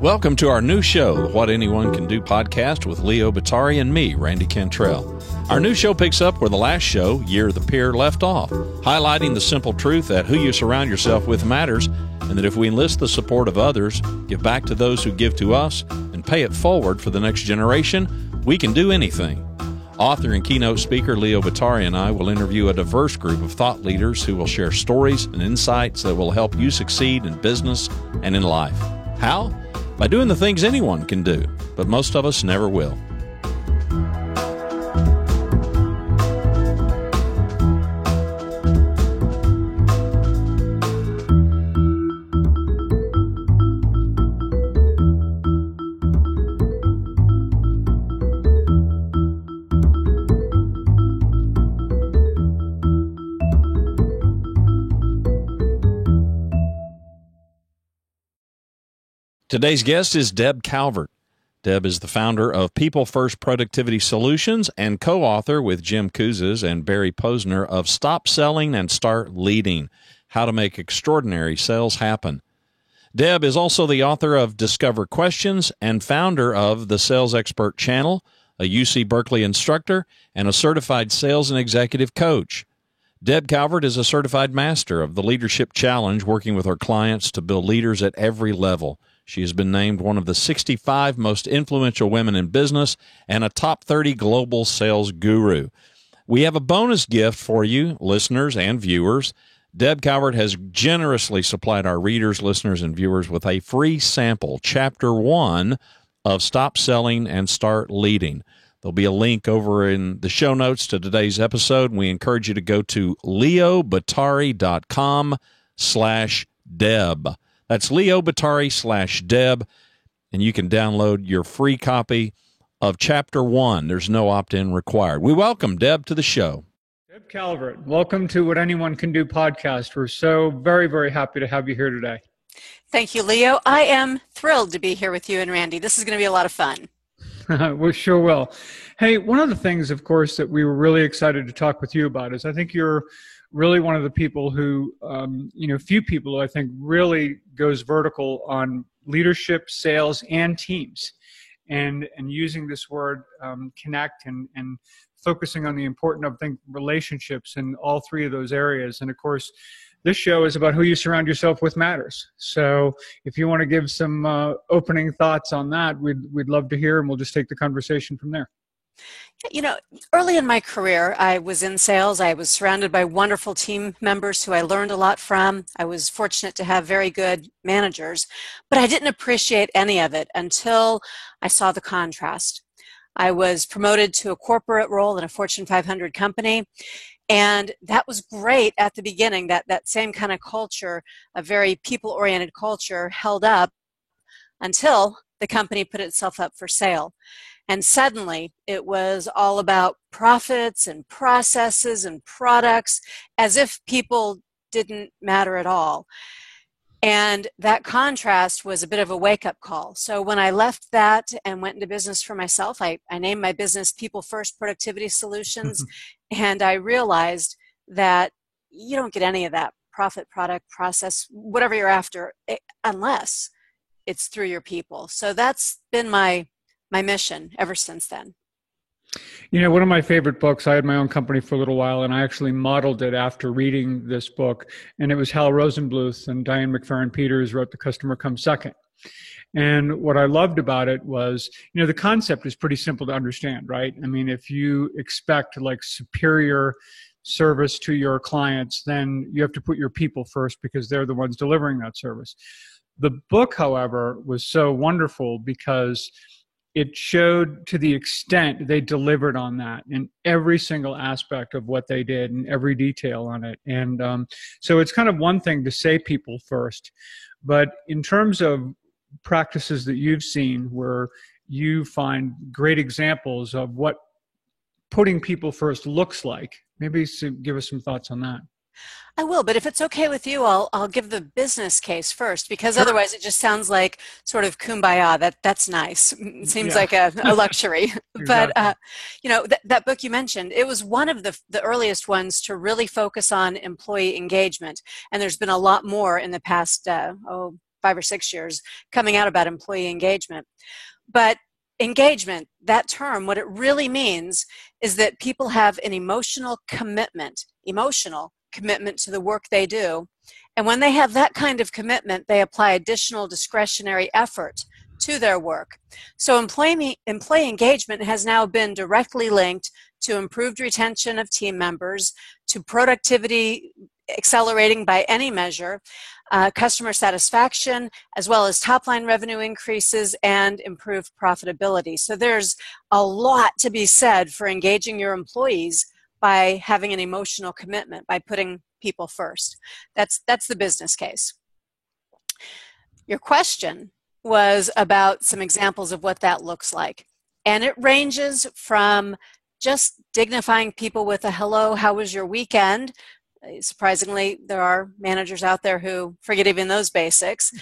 Welcome to our new show, the What Anyone Can Do podcast with Leo Batari and me, Randy Cantrell. Our new show picks up where the last show, Year of the Peer, left off, highlighting the simple truth that who you surround yourself with matters, and that if we enlist the support of others, give back to those who give to us, and pay it forward for the next generation, we can do anything. Author and keynote speaker Leo Batari and I will interview a diverse group of thought leaders who will share stories and insights that will help you succeed in business and in life. How? By doing the things anyone can do, but most of us never will. Today's guest is Deb Calvert. Deb is the founder of People First Productivity Solutions and co-author with Jim Kouzes and Barry Posner of Stop Selling and Start Leading: How to Make Extraordinary Sales Happen. Deb is also the author of Discover Questions and founder of the Sales Expert Channel, a UC Berkeley instructor, and a certified sales and executive coach. Deb Calvert is a certified master of the Leadership Challenge, working with her clients to build leaders at every level. She has been named one of the 65 most influential women in business and a top 30 global sales guru. We have a bonus gift for you, listeners and viewers. Deb Calvert has generously supplied our readers, listeners, and viewers with a free sample, Chapter 1 of Stop Selling and Start Leading. There'll be a link over in the show notes to today's episode, and we encourage you to go to leobatari.com/Deb. That's leobatari/Deb, and you can download your free copy of Chapter 1. There's no opt-in required. We welcome Deb to the show. Deb Calvert, welcome to What Anyone Can Do podcast. We're so very, very happy to have you here today. Thank you, Leo. I am thrilled to be here with you and Randy. This is going to be a lot of fun. We sure will. Hey, one of the things, of course, that we were really excited to talk with you about is I think you're really one of the people who, few people who I think really goes vertical on leadership, sales, and teams. And using this word connect and focusing on the important of relationships in all three of those areas. And of course, this show is about who you surround yourself with matters. So if you want to give some opening thoughts on that, we'd love to hear, and we'll just take the conversation from there. You know, early in my career, I was in sales. I was surrounded by wonderful team members who I learned a lot from. I was fortunate to have very good managers, but I didn't appreciate any of it until I saw the contrast. I was promoted to a corporate role in a Fortune 500 company, and that was great at the beginning. That same kind of culture, a very people-oriented culture, held up until the company put itself up for sale. And suddenly, it was all about profits and processes and products, as if people didn't matter at all. And that contrast was a bit of a wake-up call. So when I left that and went into business for myself, I named my business People First Productivity Solutions, and I realized that you don't get any of that profit, product, process, whatever you're after, unless it's through your people. So that's been my mission ever since then. You know, one of my favorite books, I had my own company for a little while, and I actually modeled it after reading this book, and it was Hal Rosenbluth and Diane McFerrin Peters wrote The Customer Comes Second. And what I loved about it was, the concept is pretty simple to understand, right? I mean, if you expect like superior service to your clients, then you have to put your people first because they're the ones delivering that service. The book, however, was so wonderful because it showed to the extent they delivered on that in every single aspect of what they did and every detail on it. And so it's kind of one thing to say people first, but in terms of practices that you've seen where you find great examples of what putting people first looks like, maybe give us some thoughts on that. I will, but if it's okay with you, I'll give the business case first, because Sure. otherwise it just sounds like sort of kumbaya. That's nice. It seems Yeah, like a luxury. But exactly. that book you mentioned, it was one of the earliest ones to really focus on employee engagement, and there's been a lot more in the past 5 or 6 years coming out about employee engagement. But engagement, that term, what it really means is that people have an emotional commitment to the work they do. And when they have that kind of commitment, they apply additional discretionary effort to their work. So employee engagement has now been directly linked to improved retention of team members, to productivity accelerating by any measure, customer satisfaction, as well as top-line revenue increases and improved profitability. So there's a lot to be said for engaging your employees by having an emotional commitment, by putting people first. That's the business case. Your question was about some examples of what that looks like. And it ranges from just dignifying people with a hello, how was your weekend? Surprisingly, there are managers out there who forget even those basics,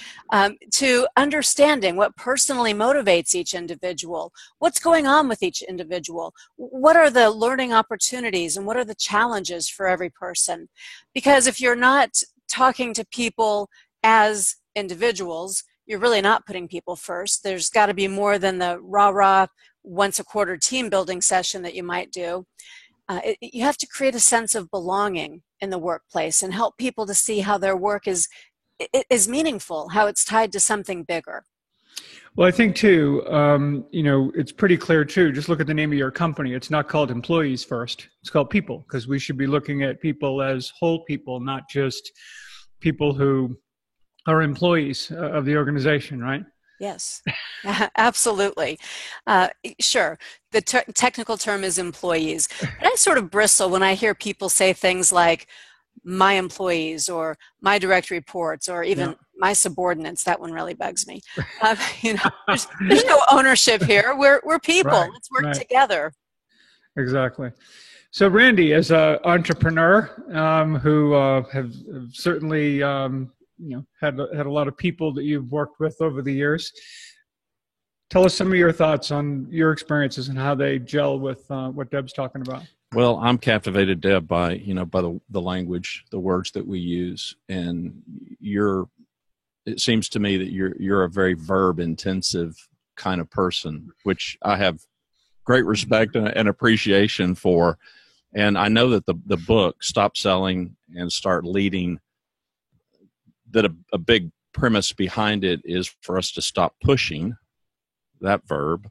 to understanding what personally motivates each individual, what's going on with each individual, what are the learning opportunities and what are the challenges for every person. Because if you're not talking to people as individuals, you're really not putting people first. There's got to be more than the rah-rah once a quarter team building session that you might do. You have to create a sense of belonging in the workplace and help people to see how their work is meaningful, how it's tied to something bigger. Well, I think too, it's pretty clear too. Just look at the name of your company. It's not called employees first. It's called people, because we should be looking at people as whole people, not just people who are employees of the organization, right? Yes, absolutely. Sure, the technical term is employees. But I sort of bristle when I hear people say things like my employees or my direct reports or even my subordinates. That one really bugs me. There's no ownership here. We're people. Right, Let's work right. together. Exactly. So, Randy, as an entrepreneur who have certainly had a lot of people that you've worked with over the years, tell us some of your thoughts on your experiences and how they gel with what Deb's talking about. Well, I'm captivated, Deb, by the language, the words that we use, and it seems to me that you're a very verb intensive kind of person, which I have great respect and appreciation for. And I know that the book, Stop Selling and Start Leading, that a big premise behind it is for us to stop pushing, that verb,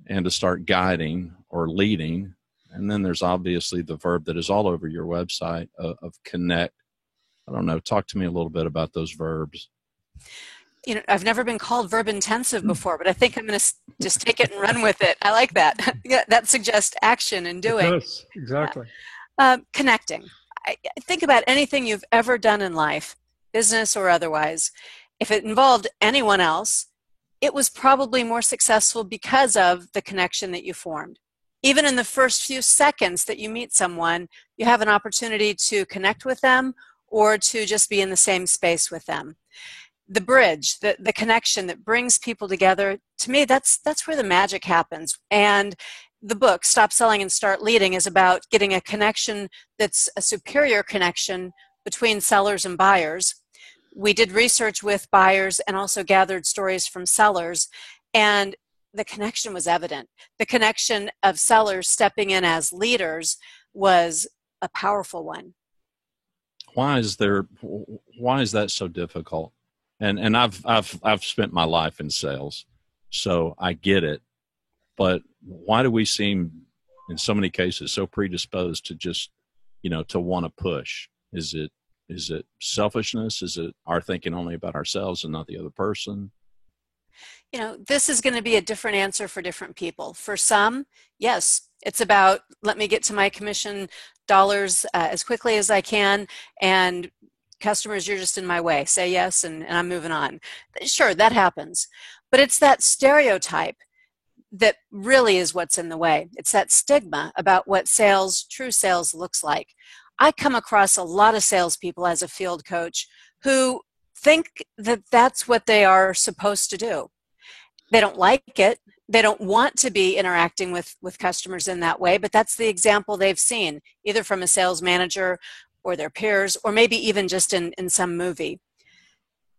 and to start guiding or leading. And then there's obviously the verb that is all over your website of connect. I don't know. Talk to me a little bit about those verbs. I've never been called verb intensive before, but I think I'm going to just take it and run with it. I like that. Yeah, that suggests action and doing. Yes, exactly. Connecting. I think about anything you've ever done in life, business or otherwise. If it involved anyone else, it was probably more successful because of the connection that you formed. Even in the first few seconds that you meet someone, you have an opportunity to connect with them or to just be in the same space with them. The bridge, the connection that brings people together, to me, that's where the magic happens. And the book, Stop Selling and Start Leading, is about getting a connection that's a superior connection between sellers and buyers. We did research with buyers and also gathered stories from sellers, and the connection was evident. The connection of sellers stepping in as leaders was a powerful one. Why is that so difficult? And I've spent my life in sales, so I get it. But why do we seem, in so many cases, so predisposed to just, to want to push? Is it selfishness? Is it our thinking only about ourselves and not the other person? This is going to be a different answer for different people. For some, yes, it's about let me get to my commission dollars as quickly as I can, and customers, you're just in my way. Say yes, and I'm moving on. Sure, that happens. But it's that stereotype that really is what's in the way. It's that stigma about what true sales looks like. I come across a lot of salespeople as a field coach who think that that's what they are supposed to do. They don't like it. They don't want to be interacting with customers in that way, but that's the example they've seen, either from a sales manager or their peers, or maybe even just in some movie.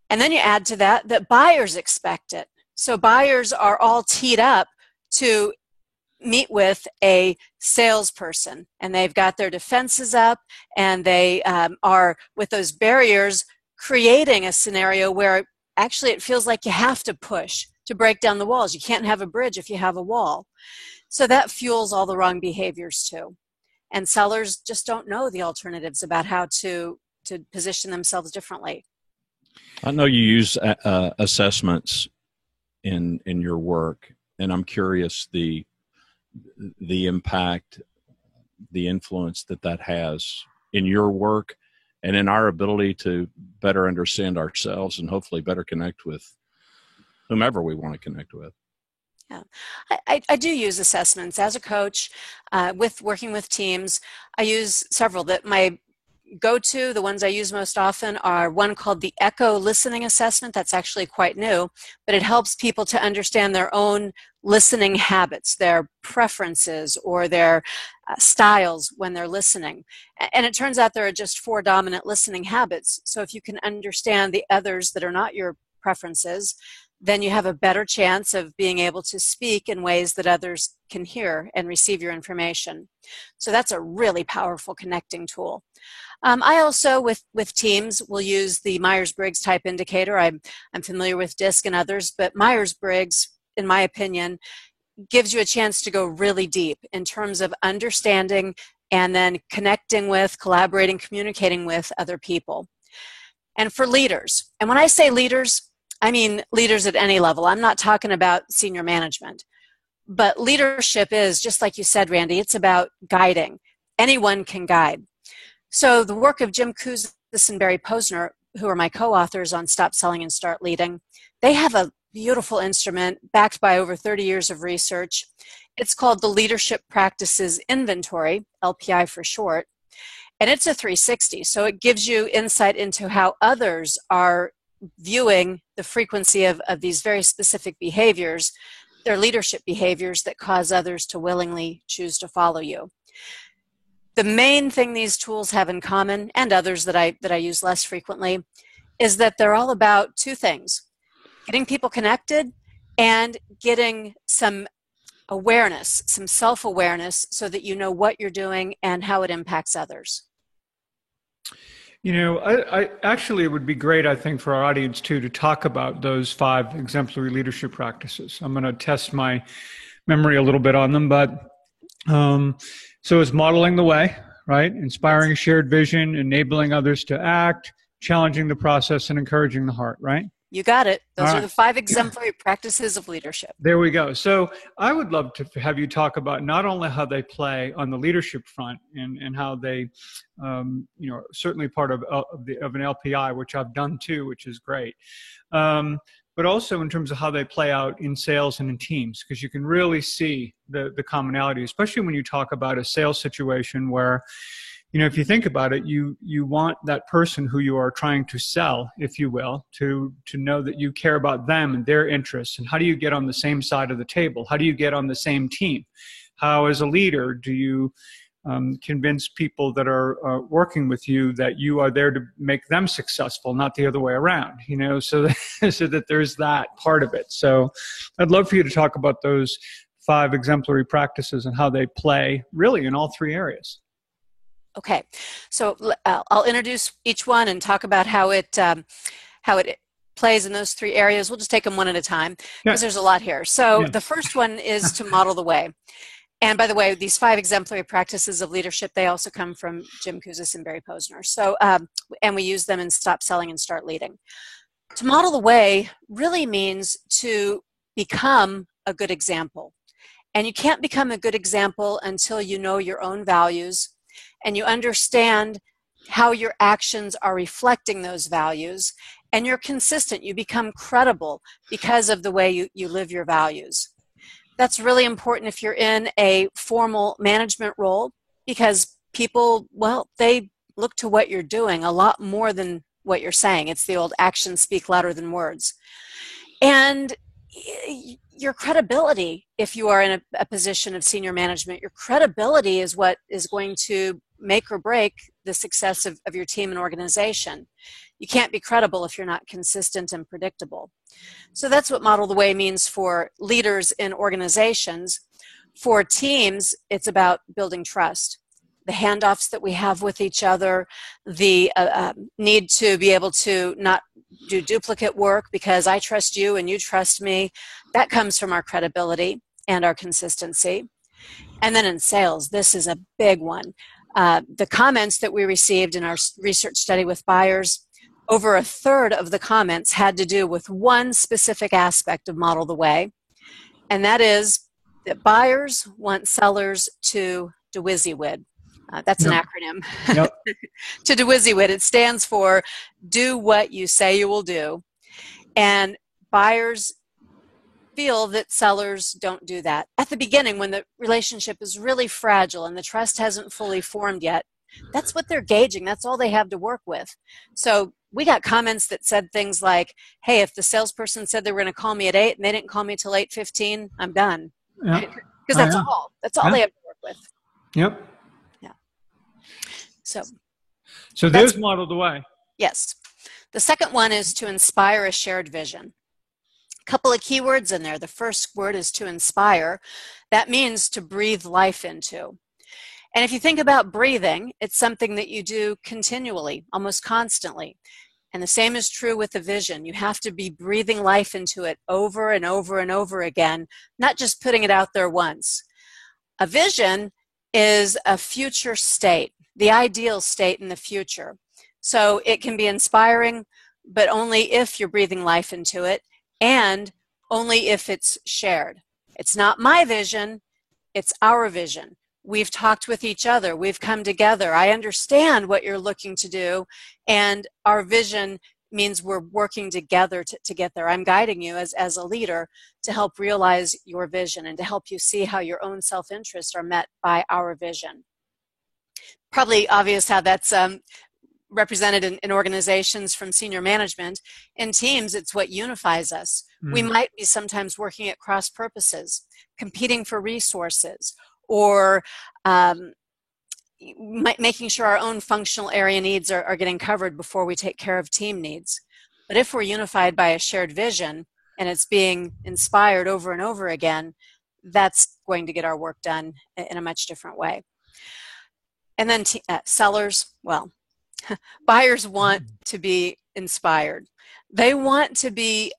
And then you add to that buyers expect it. So buyers are all teed up to meet with a salesperson, and they've got their defenses up, and they are, with those barriers, creating a scenario where actually it feels like you have to push to break down the walls. You can't have a bridge if you have a wall. So that fuels all the wrong behaviors too. And sellers just don't know the alternatives about how to position themselves differently. I know you use assessments in your work, and I'm curious the impact, the influence that has in your work and in our ability to better understand ourselves and hopefully better connect with whomever we want to connect with. Yeah, I do use assessments as a coach with working with teams. I use several. That my go-to, the ones I use most often, are one called the Echo Listening Assessment. That's actually quite new, but it helps people to understand their own listening habits, their preferences, or their styles when they're listening. And it turns out there are just 4 dominant listening habits. So if you can understand the others that are not your preferences, then you have a better chance of being able to speak in ways that others can hear and receive your information. So that's a really powerful connecting tool. I also, with teams, will use the Myers-Briggs type indicator. I'm familiar with DISC and others, but Myers-Briggs, in my opinion, gives you a chance to go really deep in terms of understanding and then connecting with, collaborating, communicating with other people. And for leaders, and when I say leaders, I mean leaders at any level. I'm not talking about senior management. But leadership is, just like you said, Randy, it's about guiding. Anyone can guide. So the work of Jim Kouzes and Barry Posner, who are my co-authors on Stop Selling and Start Leading, they have a beautiful instrument backed by over 30 years of research. It's called the Leadership Practices Inventory, LPI for short, and it's a 360. So it gives you insight into how others are viewing the frequency of these very specific behaviors, their leadership behaviors that cause others to willingly choose to follow you. The main thing these tools have in common, and others that I use less frequently, is that they're all about 2 things: getting people connected and getting some awareness, some self-awareness, so that you know what you're doing and how it impacts others. You know, I actually, it would be great, I think, for our audience too, to talk about those 5 exemplary leadership practices. I'm going to test my memory a little bit on them, but so it's modeling the way, right? Inspiring a shared vision, enabling others to act, challenging the process, and encouraging the heart, right? You got it. Those All are right. the 5 exemplary practices of leadership. There we go. So I would love to have you talk about not only how they play on the leadership front and how they, you know, certainly part of an LPI, which I've done too, which is great. But also in terms of how they play out in sales and in teams, because you can really see the commonality, especially when you talk about a sales situation where, you know, if you think about it, you want that person who you are trying to sell, if you will, to know that you care about them and their interests. And how do you get on the same side of the table? How do you get on the same team? How, as a leader, do you convince people that are working with you that you are there to make them successful, not the other way around? You know, so that there's that part of it. So I'd love for you to talk about those 5 exemplary practices and how they play really in all 3 areas. Okay, so I'll introduce each one and talk about how it plays in those 3 areas. We'll just take them one at a time because there's a lot here. So the first one is to model the way. And by the way, these 5 exemplary practices of leadership, they also come from Jim Kouzes and Barry Posner. So, and we use them in Stop Selling and Start Leading. To model the way really means to become a good example. And you can't become a good example until you know your own values and you understand how your actions are reflecting those values, and you're consistent. You become credible because of the way you live your values. That's really important if you're in a formal management role, because people, well, they look to what you're doing a lot more than what you're saying. It's the old actions speak louder than words. And your credibility, if you are in a position of senior management, your credibility is what is going to make or break the success of your team and organization. You can't be credible if you're not consistent and predictable. So that's what Model the Way means for leaders in organizations. For teams, it's about building trust. The handoffs that we have with each other, the need to be able to not do duplicate work because I trust you and you trust me, that comes from our credibility and our consistency. And then in sales, this is a big one. The comments that we received in our research study with buyers, over a third of the comments had to do with one specific aspect of Model the Way, and that is that buyers want sellers to do WYSIWYG. That's an acronym. Yep. To do WYSIWYG, it stands for do what you say you will do. And buyers feel that sellers don't do that. At the beginning, when the relationship is really fragile and the trust hasn't fully formed yet, that's what they're gauging. That's all they have to work with. So we got comments that said things like, hey, if the salesperson said they were going to call me at 8 and they didn't call me till 8:15, I'm done. Because that's all. That's all they have to work with. Yep. Yeah. So there's Model the Way. Yes. The second one is to inspire a shared vision. A couple of keywords in there. The first word is to inspire. That means to breathe life into. And if you think about breathing, it's something that you do continually, almost constantly. And the same is true with the vision. You have to be breathing life into it over and over and over again, not just putting it out there once. A vision is a future state, the ideal state in the future. So it can be inspiring, but only if you're breathing life into it and only if it's shared. It's not my vision, it's our vision. We've talked with each other. We've come together. I understand what you're looking to do, and our vision means we're working together to get there. I'm guiding you as a leader to help realize your vision and to help you see how your own self-interests are met by our vision. Probably obvious how that's represented in organizations from senior management. In teams, it's what unifies us. We might be sometimes working at cross purposes, competing for resources, or making sure our own functional area needs are getting covered before we take care of team needs. But if we're unified by a shared vision and it's being inspired over and over again, that's going to get our work done in a much different way. And then sellers, well, buyers want to be inspired. They want to be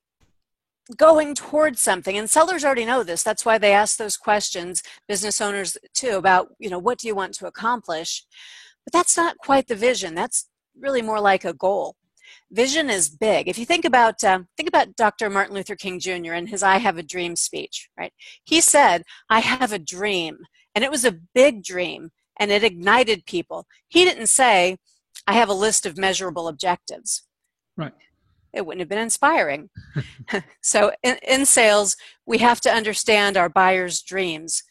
going towards something, and sellers already know this. That's why they ask those questions, business owners too, about, what do you want to accomplish? But that's not quite the vision. That's really more like a goal. Vision is big. If you think about Dr. Martin Luther King Jr. and his "I Have a Dream" speech, right? He said, "I have a dream," and it was a big dream, and it ignited people. He didn't say, "I have a list of measurable objectives." Right. It wouldn't have been inspiring. So in sales, we have to understand our buyers' dreams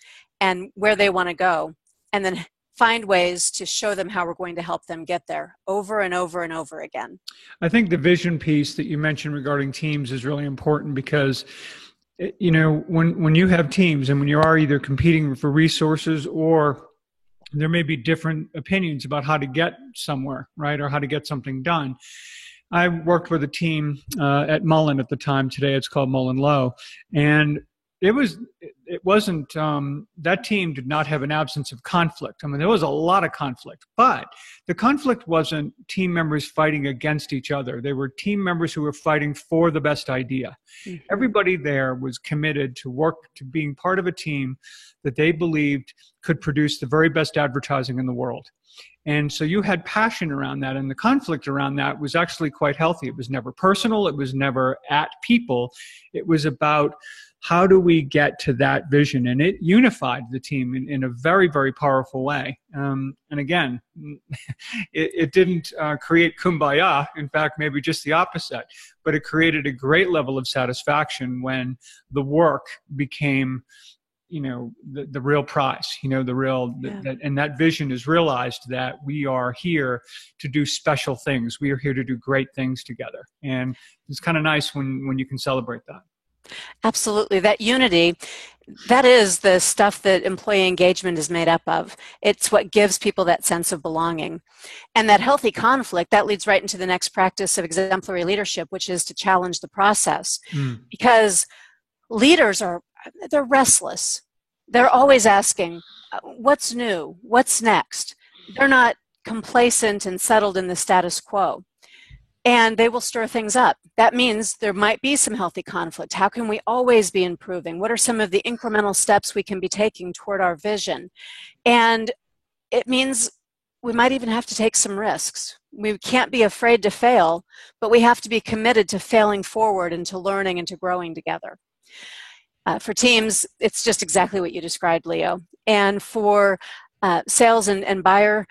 and where they want to go, and then find ways to show them how we're going to help them get there over and over and over again. I think the vision piece that you mentioned regarding teams is really important because, when you have teams and when you are either competing for resources or there may be different opinions about how to get somewhere, right, or how to get something done. I worked with a team at Mullen at the time. Today it's called MullenLowe. And it wasn't, that team did not have an absence of conflict. I mean, there was a lot of conflict, but the conflict wasn't team members fighting against each other. They were team members who were fighting for the best idea. Mm-hmm. Everybody there was committed to being part of a team that they believed could produce the very best advertising in the world. And so you had passion around that, and the conflict around that was actually quite healthy. It was never personal. It was never at people. It was about how do we get to that vision? And it unified the team in a very, very powerful way. And again, it didn't create kumbaya. In fact, maybe just the opposite. But it created a great level of satisfaction when the work became the real prize, the real, and that vision is realized that we are here to do special things. We are here to do great things together. And it's kind of nice when you can celebrate that. Absolutely. That unity, that is the stuff that employee engagement is made up of. It's what gives people that sense of belonging. And that healthy conflict, that leads right into the next practice of exemplary leadership, which is to challenge the process. Because leaders they're restless. They're always asking, what's new? What's next? They're not complacent and settled in the status quo. And they will stir things up. That means there might be some healthy conflict. How can we always be improving? What are some of the incremental steps we can be taking toward our vision? And it means we might even have to take some risks. We can't be afraid to fail, but we have to be committed to failing forward and to learning and to growing together. For teams, it's just exactly what you described, Leo. And for sales and buyer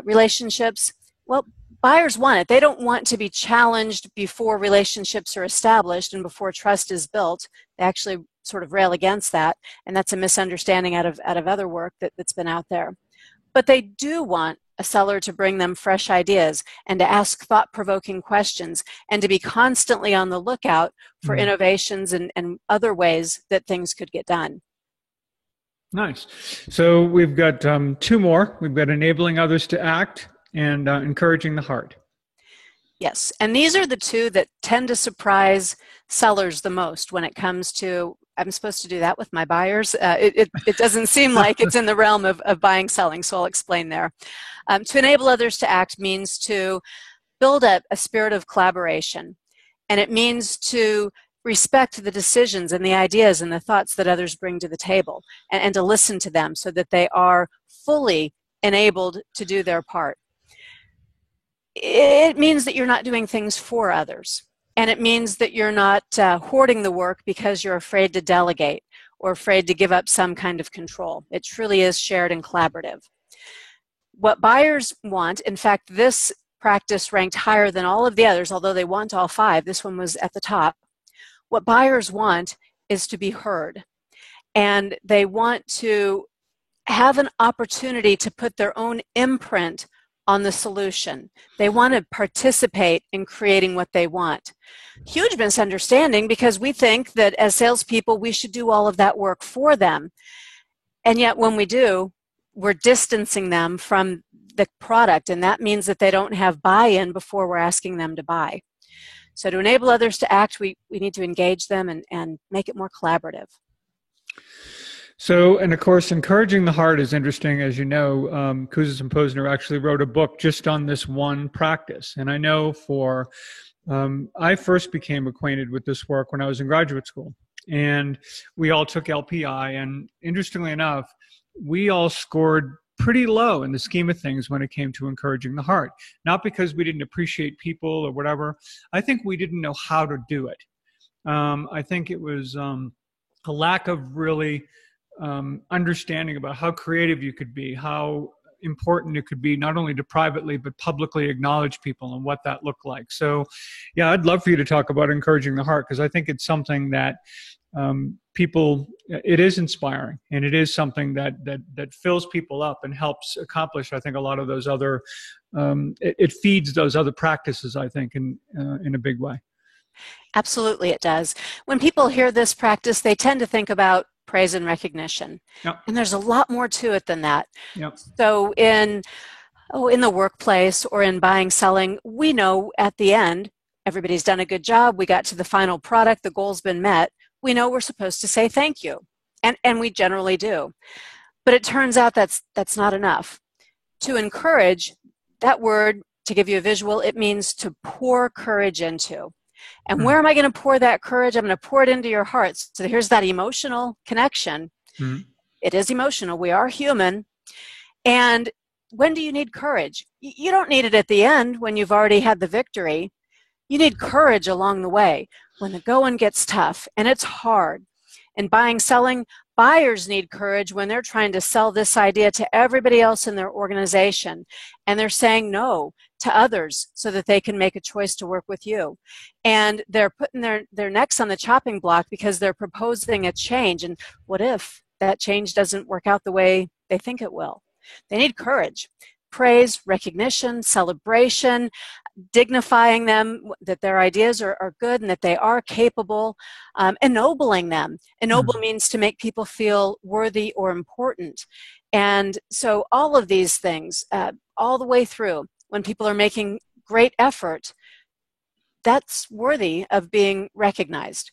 relationships, well, buyers want it. They don't want to be challenged before relationships are established and before trust is built. They actually sort of rail against that, and that's a misunderstanding out of other work that's been out there. But they do want a seller to bring them fresh ideas and to ask thought-provoking questions and to be constantly on the lookout for innovations and other ways that things could get done. Nice. So we've got two more. We've got enabling others to act and encouraging the heart. Yes, and these are the two that tend to surprise sellers the most when it comes to, I'm supposed to do that with my buyers. It doesn't seem like it's in the realm of buying, selling, so I'll explain there. To enable others to act means to build up a spirit of collaboration, and it means to respect the decisions and the ideas and the thoughts that others bring to the table, and to listen to them so that they are fully enabled to do their part. It means that you're not doing things for others. And it means that you're not hoarding the work because you're afraid to delegate or afraid to give up some kind of control. It truly is shared and collaborative. What buyers want, in fact, this practice ranked higher than all of the others, although they want all 5. This one was at the top. What buyers want is to be heard. And they want to have an opportunity to put their own imprint on the solution. They want to participate in creating what they want. Huge misunderstanding, because we think that as salespeople, we should do all of that work for them. And yet when we do, we're distancing them from the product, and that means that they don't have buy-in before we're asking them to buy. So to enable others to act, we need to engage them and make it more collaborative. So, and of course, encouraging the heart is interesting. As you know, Kouzes and Posner actually wrote a book just on this one practice. And I know I first became acquainted with this work when I was in graduate school. And we all took LPI. And interestingly enough, we all scored pretty low in the scheme of things when it came to encouraging the heart. Not because we didn't appreciate people or whatever. I think we didn't know how to do it. I think it was a lack of really understanding about how creative you could be, how important it could be not only to privately but publicly acknowledge people and what that looked like. So yeah, I'd love for you to talk about encouraging the heart, because I think it's something that it is inspiring, and it is something that fills people up and helps accomplish, I think, a lot of those other, it feeds those other practices, I think, in a big way. Absolutely it does. When people hear this practice, they tend to think about praise and recognition. Yep. And there's a lot more to it than that. Yep. So in the workplace or in buying, selling, we know at the end, everybody's done a good job. We got to the final product. The goal's been met. We know we're supposed to say thank you. And we generally do. But it turns out that's not enough. To encourage, that word, to give you a visual, it means to pour courage into. And where am I going to pour that courage? I'm going to pour it into your hearts. So here's that emotional connection. It is emotional. We are human. And when do you need courage? You don't need it at the end when you've already had the victory. You need courage along the way when the going gets tough and it's hard. In buying, selling, buyers need courage when they're trying to sell this idea to everybody else in their organization, and they're saying no to others so that they can make a choice to work with you. And they're putting their necks on the chopping block because they're proposing a change. And what if that change doesn't work out the way they think it will. They need courage, praise, recognition, celebration, dignifying them, that their ideas are good and that they are capable, ennobling them. Ennoble means to make people feel worthy or important. And so all of these things, all the way through, when people are making great effort, that's worthy of being recognized.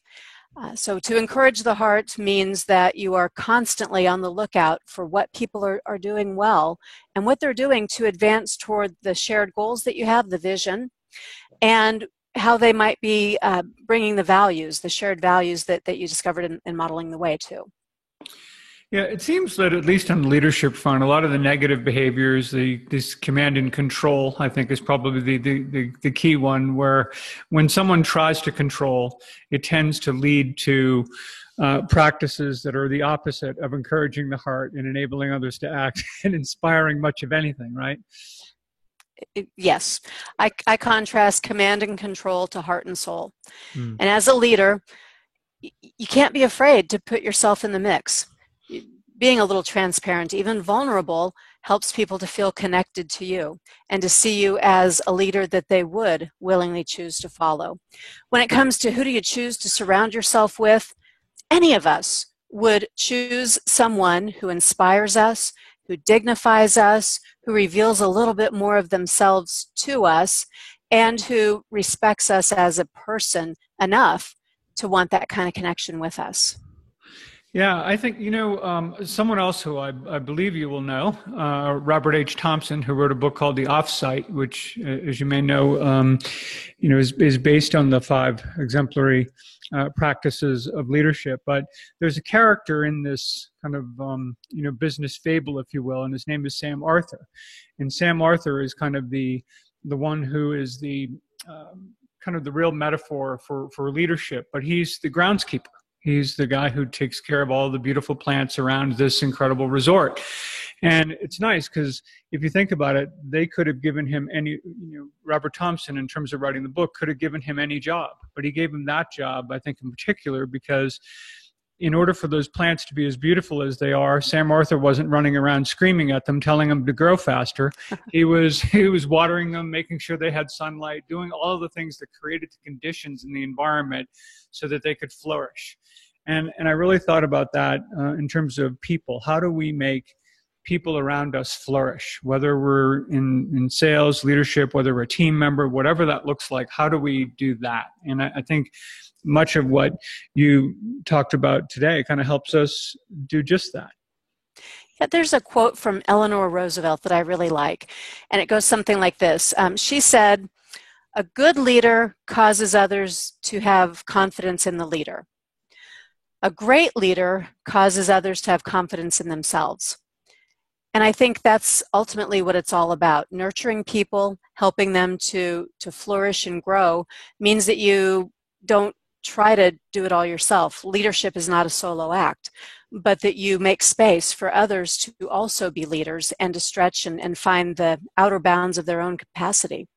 So to encourage the heart means that you are constantly on the lookout for what people are doing well and what they're doing to advance toward the shared goals that you have, the vision, and how they might be bringing the values, the shared values that you discovered in Modeling the Way too. Yeah, it seems that at least on the leadership front, a lot of the negative behaviors, this command and control, I think is probably the key one, where when someone tries to control, it tends to lead to practices that are the opposite of encouraging the heart and enabling others to act and inspiring much of anything, right? Yes. I contrast command and control to heart and soul. And as a leader, you can't be afraid to put yourself in the mix. Being a little transparent, even vulnerable, helps people to feel connected to you and to see you as a leader that they would willingly choose to follow. When it comes to who do you choose to surround yourself with, any of us would choose someone who inspires us, who dignifies us, who reveals a little bit more of themselves to us, and who respects us as a person enough to want that kind of connection with us. Yeah, I think, someone else who I believe you will know, Robert H. Thompson, who wrote a book called The Offsite, which, as you may know, is based on the 5 exemplary practices of leadership. But there's a character in this kind of, business fable, if you will, and his name is Sam Arthur. And Sam Arthur is kind of the one who is the kind of the real metaphor for leadership, but he's the groundskeeper. He's the guy who takes care of all the beautiful plants around this incredible resort. And it's nice because if you think about it, they could have given him Robert Thompson, in terms of writing the book, could have given him any job. But he gave him that job, I think, in particular, because in order for those plants to be as beautiful as they are, Sam Arthur wasn't running around screaming at them, telling them to grow faster. He was watering them, making sure they had sunlight, doing all of the things that created the conditions in the environment so that they could flourish. And I really thought about that in terms of people. How do we make people around us flourish? Whether we're in sales, leadership, whether we're a team member, whatever that looks like, how do we do that? And I think much of what you talked about today kind of helps us do just that. Yeah, there's a quote from Eleanor Roosevelt that I really like, and it goes something like this. She said, "A good leader causes others to have confidence in the leader. A great leader causes others to have confidence in themselves." And I think that's ultimately what it's all about. Nurturing people, helping them to flourish and grow, means that you don't try to do it all yourself. Leadership is not a solo act, but that you make space for others to also be leaders and to stretch and find the outer bounds of their own capacity.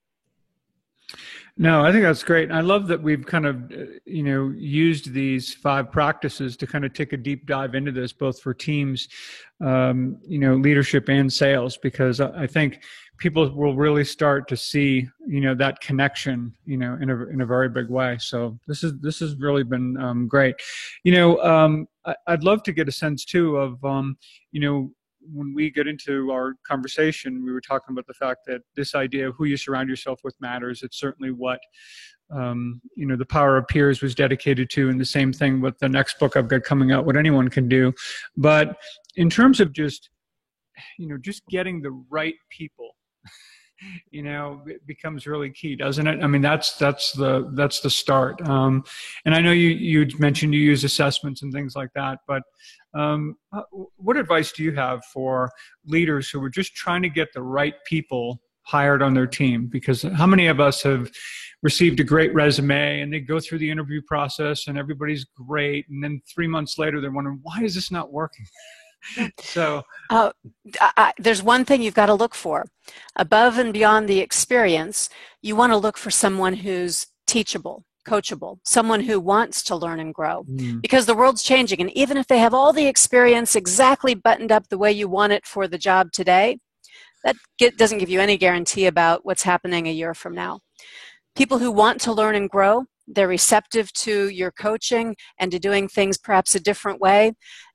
No, I think that's great. I love that we've kind of, used these 5 practices to kind of take a deep dive into this, both for teams, leadership and sales, because I think people will really start to see, that connection, in a very big way. So this has really been great. I'd love to get a sense too of, when we get into our conversation, we were talking about the fact that this idea of who you surround yourself with matters. It's certainly what, the Power of Peers was dedicated to, and the same thing with the next book I've got coming out, What Anyone Can Do. But in terms of just getting the right people, it becomes really key, doesn't it? I mean, that's the start. And I know you mentioned you use assessments and things like that, but what advice do you have for leaders who are just trying to get the right people hired on their team? Because how many of us have received a great resume and they go through the interview process and everybody's great, and then 3 months later they're wondering, why is this not working? So there's one thing you've got to look for. Above and beyond the experience, you want to look for someone who's teachable, coachable, someone who wants to learn and grow, because the world's changing. And even if they have all the experience exactly buttoned up the way you want it for the job today, that doesn't give you any guarantee about what's happening a year from now. People who want to learn and grow, they're receptive to your coaching and to doing things perhaps a different way.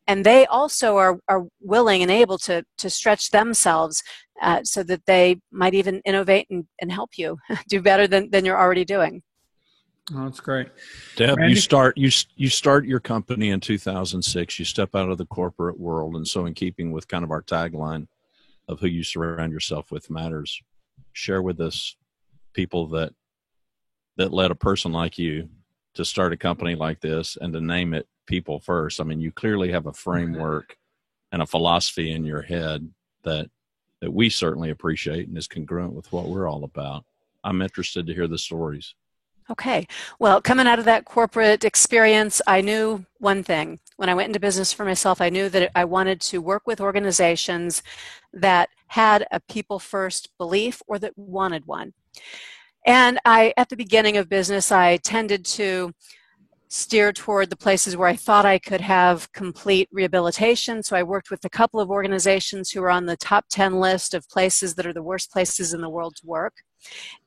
And they also are willing and able to stretch themselves so that they might even innovate and help you do better than you're already doing. Oh, that's great. Deb, Randy? you start your company in 2006. You step out of the corporate world, and so in keeping with kind of our tagline of who you surround yourself with matters, share with us people that led a person like you to start a company like this and to name it People First. I mean, you clearly have a framework and a philosophy in your head that we certainly appreciate and is congruent with what we're all about. I'm interested to hear the stories. Okay. Well, coming out of that corporate experience, I knew one thing. When I went into business for myself, I knew that I wanted to work with organizations that had a people first belief or that wanted one. And at the beginning of business, I tended to steer toward the places where I thought I could have complete rehabilitation. So I worked with a couple of organizations who were on the top 10 list of places that are the worst places in the world to work.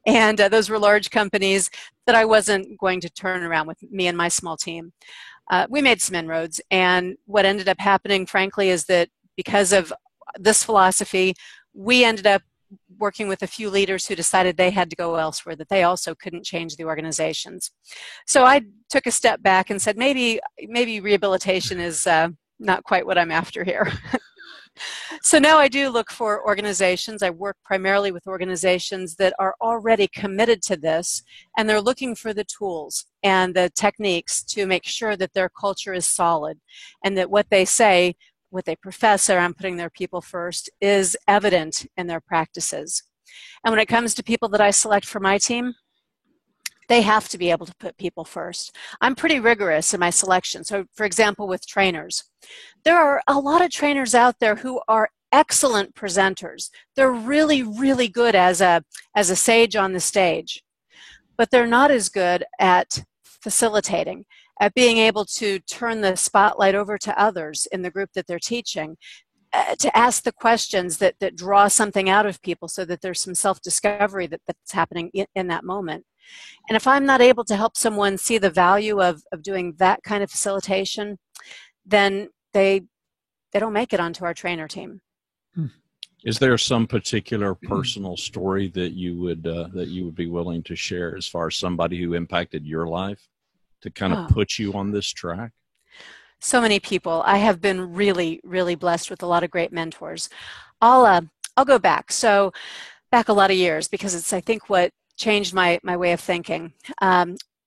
And those were large companies that I wasn't going to turn around with me and my small team. We made some inroads. And what ended up happening, frankly, is that because of this philosophy, we ended up working with a few leaders who decided they had to go elsewhere, that they also couldn't change the organizations. So I took a step back and said, maybe rehabilitation is not quite what I'm after here. So now I do look for organizations. I work primarily with organizations that are already committed to this, and they're looking for the tools and the techniques to make sure that their culture is solid and that what they say, what they profess around putting their people first is evident in their practices. And when it comes to people that I select for my team, they have to be able to put people first. I'm pretty rigorous in my selection. So, for example, with trainers, there are a lot of trainers out there who are excellent presenters. They're really, really good as a sage on the stage, but they're not as good at facilitating, at being able to turn the spotlight over to others in the group that they're teaching, to ask the questions that draw something out of people so that there's some self-discovery that's happening in that moment. And if I'm not able to help someone see the value of doing that kind of facilitation, then they don't make it onto our trainer team. Is there some particular personal story that you would be willing to share as far as somebody who impacted your life to kind of put you on this track? So many people. I have been really, really blessed with a lot of great mentors. I'll go back. So back a lot of years, because it's, I think, what changed my way of thinking.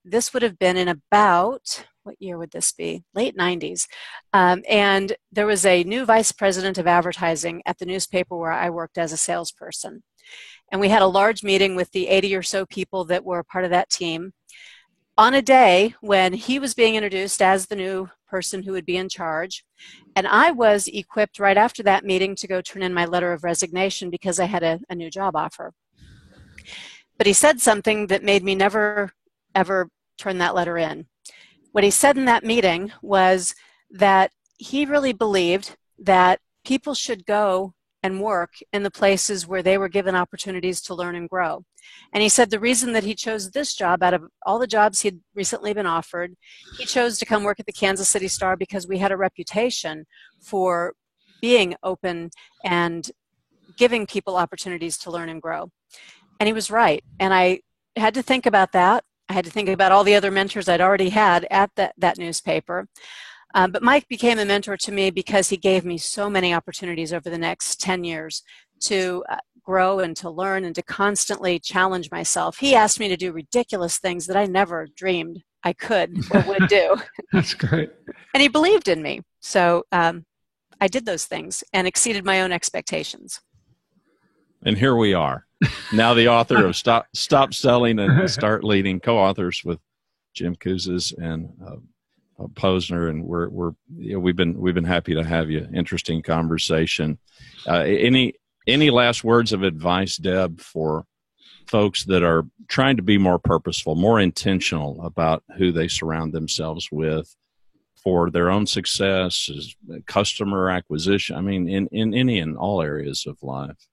This would have been in about, what year would this be? Late 90s. And there was a new vice president of advertising at the newspaper where I worked as a salesperson. And we had a large meeting with the 80 or so people that were part of that team on a day when he was being introduced as the new person who would be in charge. And I was equipped right after that meeting to go turn in my letter of resignation because I had a new job offer. But he said something that made me never, ever turn that letter in. What he said in that meeting was that he really believed that people should go and work in the places where they were given opportunities to learn and grow. And he said the reason that he chose this job out of all the jobs he'd recently been offered, he chose to come work at the Kansas City Star because we had a reputation for being open and giving people opportunities to learn and grow. And he was right. And I had to think about that. I had to think about all the other mentors I'd already had at that newspaper. But Mike became a mentor to me because he gave me so many opportunities over the next 10 years to grow and to learn and to constantly challenge myself. He asked me to do ridiculous things that I never dreamed I could or would do. That's great. And he believed in me. So I did those things and exceeded my own expectations. And here we are. Now the author of Stop Selling and Start Leading, co-authors with Jim Kouzes and Posner, and we've been happy to have you. Interesting conversation. Any last words of advice, Deb, for folks that are trying to be more purposeful, more intentional about who they surround themselves with for their own success, customer acquisition. I mean, in any and all areas of life.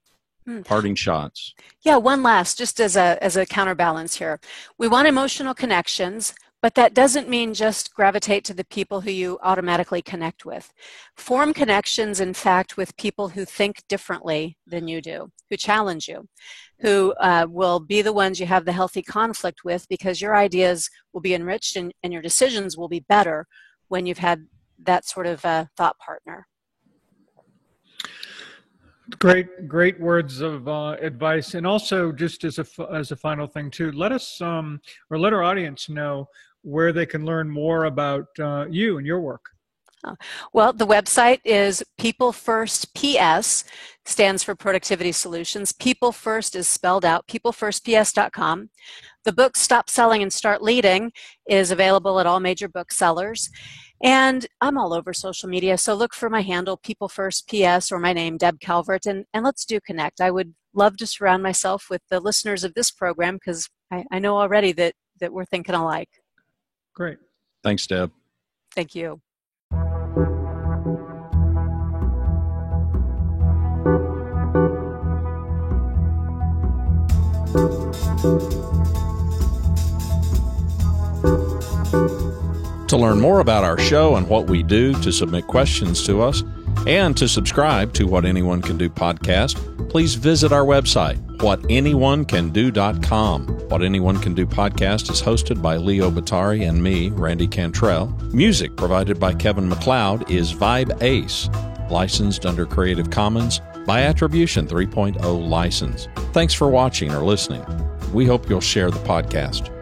Parting shots. Yeah, one last, just as a counterbalance here. We want emotional connections, but that doesn't mean just gravitate to the people who you automatically connect with. Form connections, in fact, with people who think differently than you do, who challenge you, who will be the ones you have the healthy conflict with, because your ideas will be enriched and your decisions will be better when you've had that sort of thought partner. Great words of advice. And also, just as a final thing too, let us or let our audience know where they can learn more about you and your work. Well, the website is People First PS, stands for Productivity Solutions. People First is spelled out, peoplefirstps.com. The book Stop Selling and Start Leading is available at all major booksellers. And I'm all over social media, so look for my handle, People First PS, or my name, Deb Calvert, and let's do connect. I would love to surround myself with the listeners of this program, because I know already that we're thinking alike. Great. Thanks, Deb. Thank you. To learn more about our show and what we do, to submit questions to us, and to subscribe to What Anyone Can Do podcast, please visit our website, whatanyonecando.com. What Anyone Can Do podcast is hosted by Leo Batari and me, Randy Cantrell. Music provided by Kevin MacLeod is Vibe Ace, licensed under Creative Commons by Attribution 3.0 license. Thanks for watching or listening. We hope you'll share the podcast.